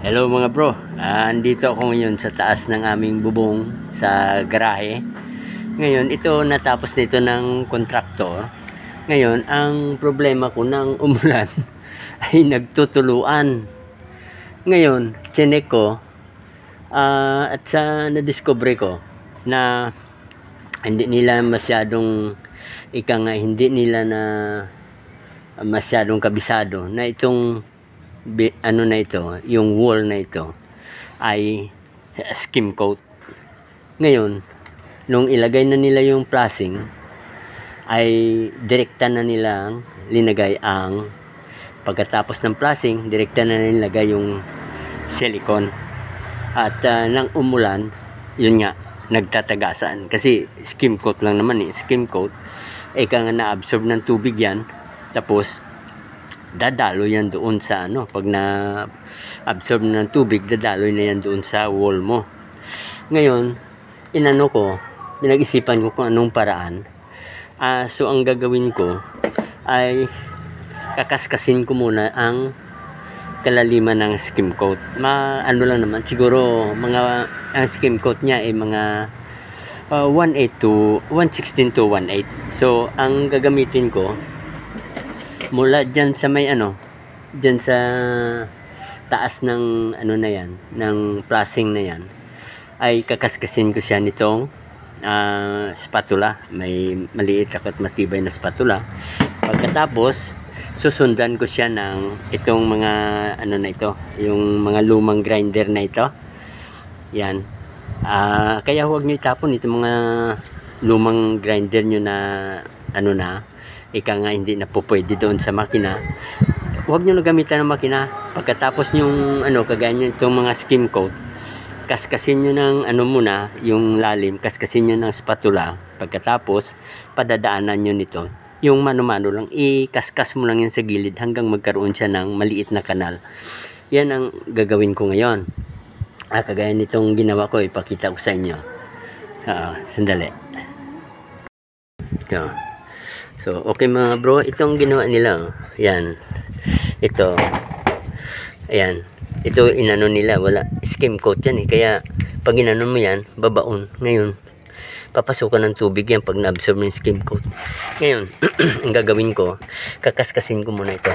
Hello mga bro, andito ako ngayon sa taas ng aming bubong sa garahe. Ngayon, ito natapos nito ng kontraktor. Ngayon, ang problema ko ng umulan ay nagtutuluan. Ngayon, chinek ko at sa nadiscover ko na hindi nila masyadong hindi nila na masyadong kabisado na itong ano na ito, yung wall na ito ay skim coat. Ngayon, nung ilagay na nila yung flashing, ay direkta na nilang linagay ang pagkatapos ng flashing, direkta na nilagay yung silicone. At nang umulan, yun nga, nagtatagasan. Kasi skim coat lang naman skim coat. Kaya nga na-absorb ng tubig yan. Tapos, dadalo yan doon sa pag na-absorb ng tubig, dadaloy na yan doon sa wall mo. Ngayon, pinag-isipan ko kung anong paraan. So, ang gagawin ko ay kakaskasin ko muna ang kalaliman ng skim coat. Ano lang naman, siguro ang skim coat niya ay mga 1/8 to 1/16 to 1/8. So, ang gagamitin ko mula dyan sa may dyan sa taas ng na yan, ng flashing na yan, ay kakaskasin ko siya nitong spatula. May maliit at matibay na spatula. Pagkatapos, susundan ko siya ng itong mga na ito, yung mga lumang grinder na ito. Yan. Kaya huwag nyo itapon itong mga lumang grinder nyo na nga hindi na po pwede doon sa makina. Huwag nyo na gamitan ng makina. Pagkatapos yung kagaya nyo itong mga skim coat, kaskasin nyo ng muna yung lalim, kaskasin nyo ng spatula. Pagkatapos padadaanan nyo nito, yung mano-mano lang, ikaskas mo lang yan sa gilid hanggang magkaroon siya ng maliit na kanal. Yan ang gagawin ko ngayon. Kagaya nitong ginawa ko, ipakita ko sa inyo. Sandali. Ito. So, okay mga bro, itong ginawa nila, yan, ito, ayan, ito inano nila, wala, skim coat yan kaya pag inano mo yan, babaon. Ngayon, papasukan ng tubig yan pag na-absorb ng skim coat. Ngayon, ang gagawin ko, kakaskasin ko muna ito,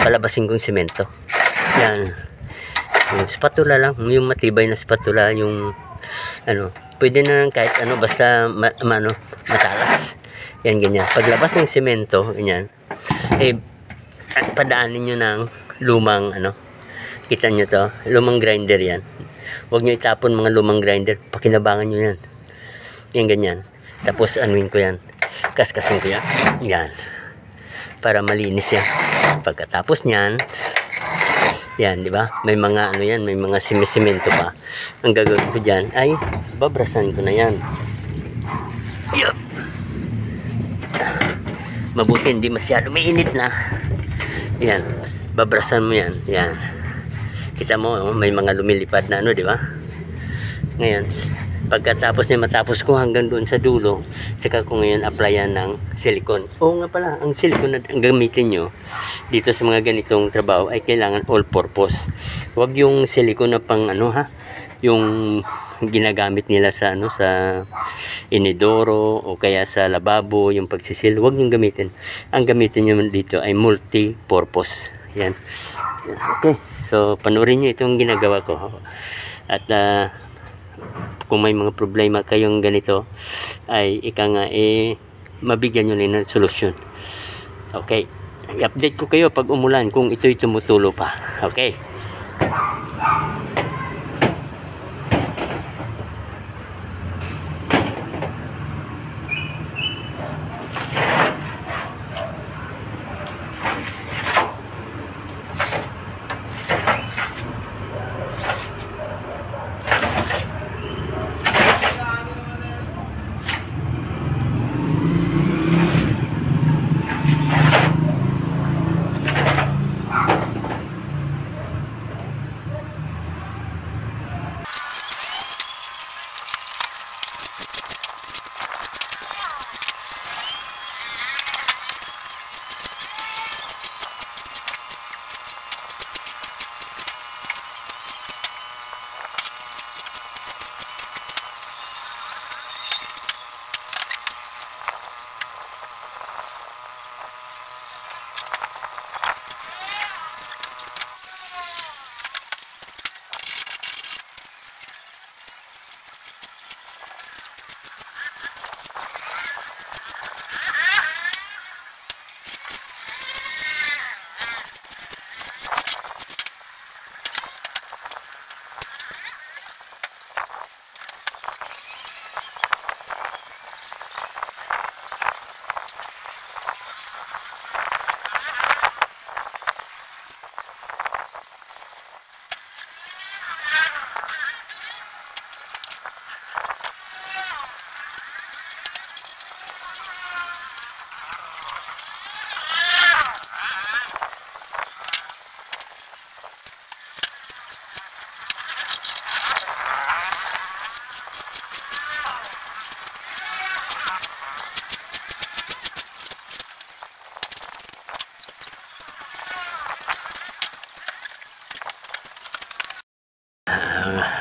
palabasin kong semento, yan, yung spatula lang, yung matibay na spatula, yung, pwede na kahit basta matalas. Yan, ganyan. Paglabas ng semento, ganyan, padaanin nyo ng lumang, kita nyo to, lumang grinder yan. Huwag nyo itapon mga lumang grinder, pakinabangan nyo yan. Yan, ganyan. Tapos, anuin ko yan. Kaskasin ko yan. Yan. Para malinis yan. Pagkatapos nyan, yan, di ba? May mga, may mga simisimento pa. Ang gagawin ko dyan, ay, babrasan ko na yan. Yup. Mabuti hindi masyado mainit na. Yan, babrasan mo yan. Yan, kita mo may mga lumilipad na di ba? Ngayon, pagkatapos niya, matapos ko hanggang doon sa dulo, saka ko ngayon applyan ng silicone. Oo nga pala, ang silicone na gamitin nyo dito sa mga ganitong trabaho ay kailangan all purpose. Huwag yung silicone na pang yung ginagamit nila sa sa inidoro o kaya sa lababo, yung pagsisil. Huwag yung gamitin. Ang gamitin nyo dito ay multi-purpose. Yan. Okay. So, panoorin nyo itong ginagawa ko. At kung may mga problema kayong ganito, ay mabigyan nyo rin ng solusyon. Okay. I-update ko kayo pag umulan kung ito'y tumutulo pa. Okay.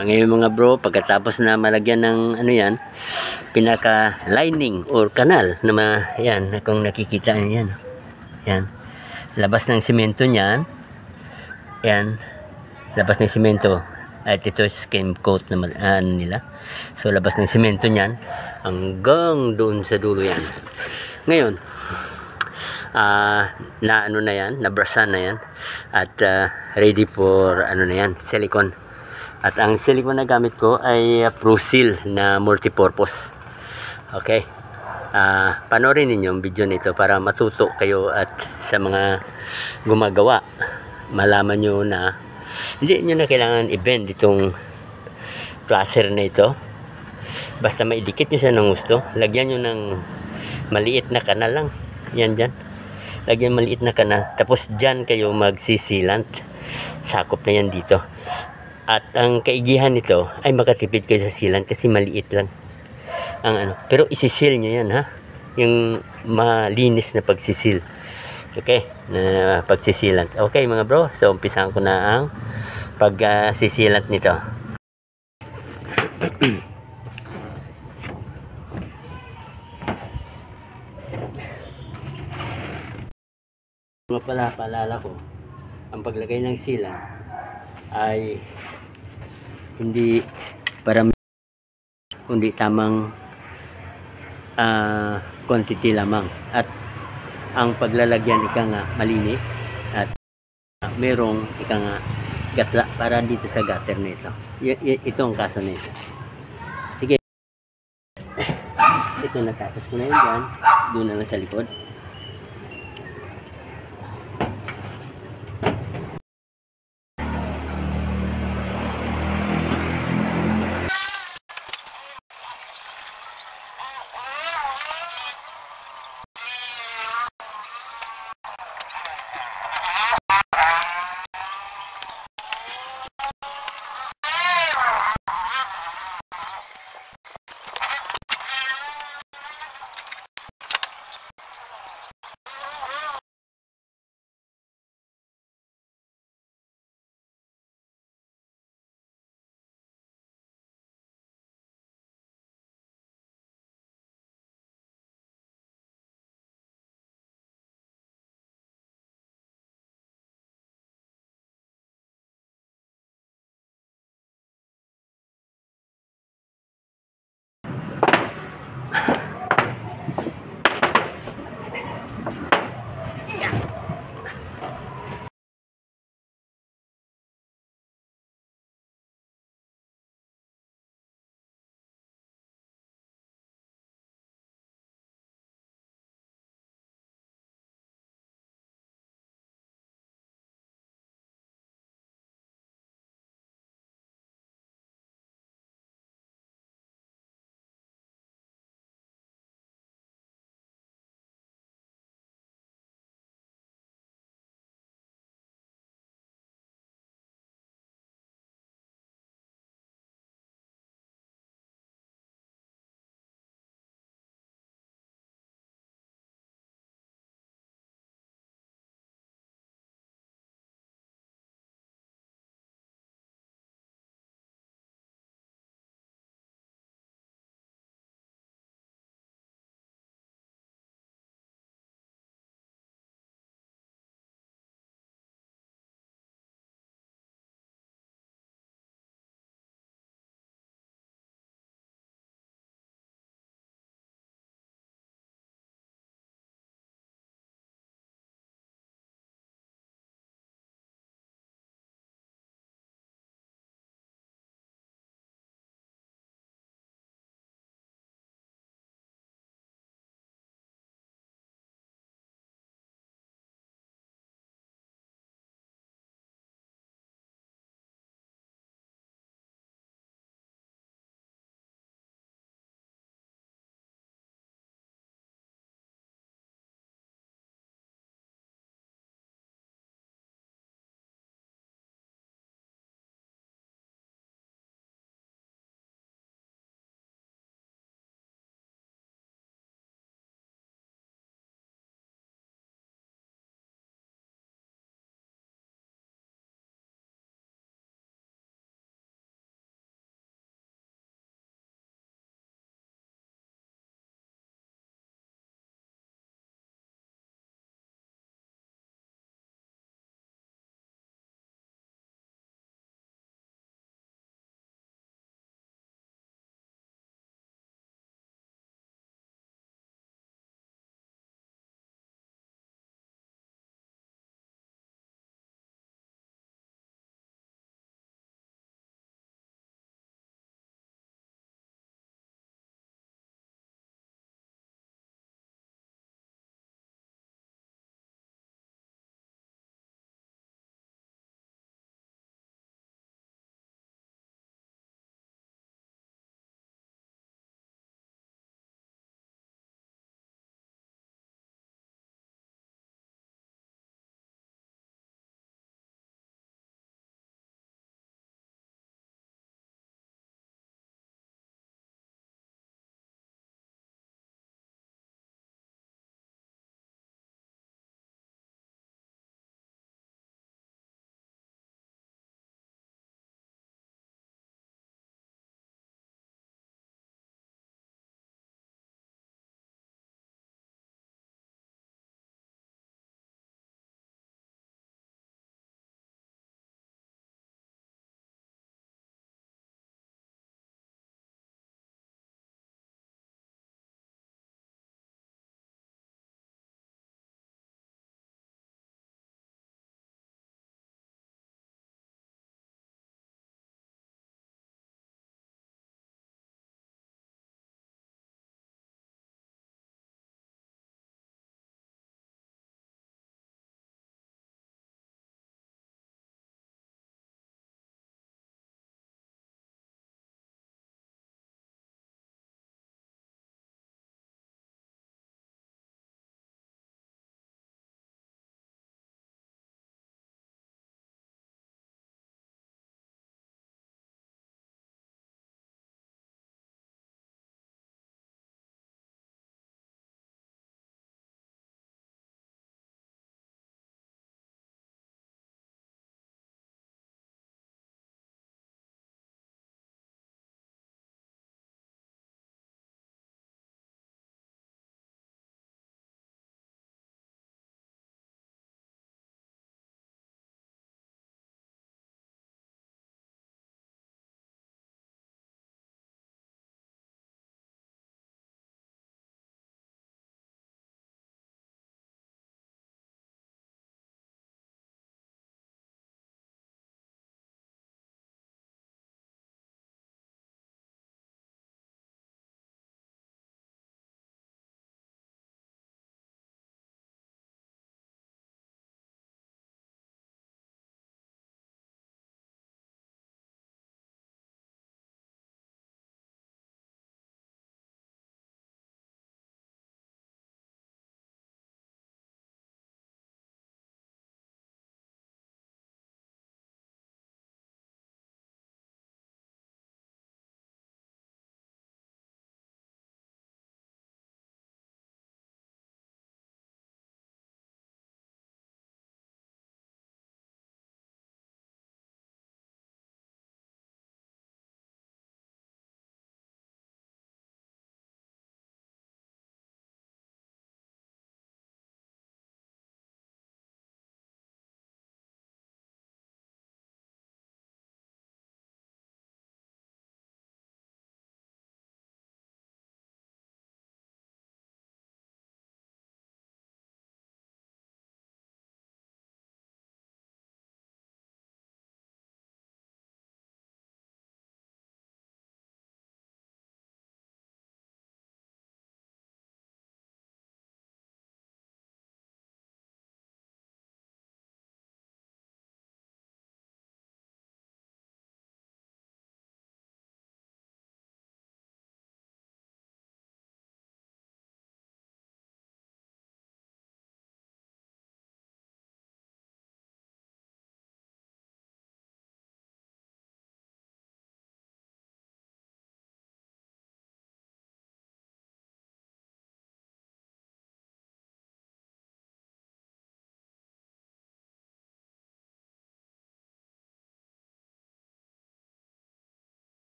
ngayon mga bro, pagkatapos na malagyan ng ano yan, pinaka lining or kanal na yan, kung nakikita niyo yan. Yan. Labas ng simento niyan. Yan. Labas ng simento. At ito skim coat na nila. So labas ng simento niyan hanggang doon sa dulo yan. Ngayon, na ano na yan, nabrasan na yan. At ready for ano na yan, silicone. At ang silicone na gamit ko ay Pro-Seal na multipurpose. Okay. Panoorin ninyo yung video nito para matuto kayo at sa mga gumagawa, malaman nyo na hindi nyo na kailangan i-bend itong placer na ito. Basta maidikit nyo siya ng gusto, lagyan nyo ng maliit na kanal lang. Yan dyan, lagyan maliit na kanal, tapos dyan kayo magsisilant, sakop na yan dito. At ang kaigihan nito ay makatipid kayo sa sealant kasi maliit lang ang ano, pero isisil nyo yan ha, yung malinis na pagsisil. Okay, na pagsisilant. Okay mga bro, so umpisahan ko na ang pagsisilant nito. Mga paalala ko, ang paglagay ng sealant ay hindi para kundi tamang quantity lamang, at ang paglalagyan ika nga malinis at merong ika nga gatla para dito sa gutter nito. Ito ang kaso nito. Sige, ito natapos ko na yun dyan, doon na lang sa likod.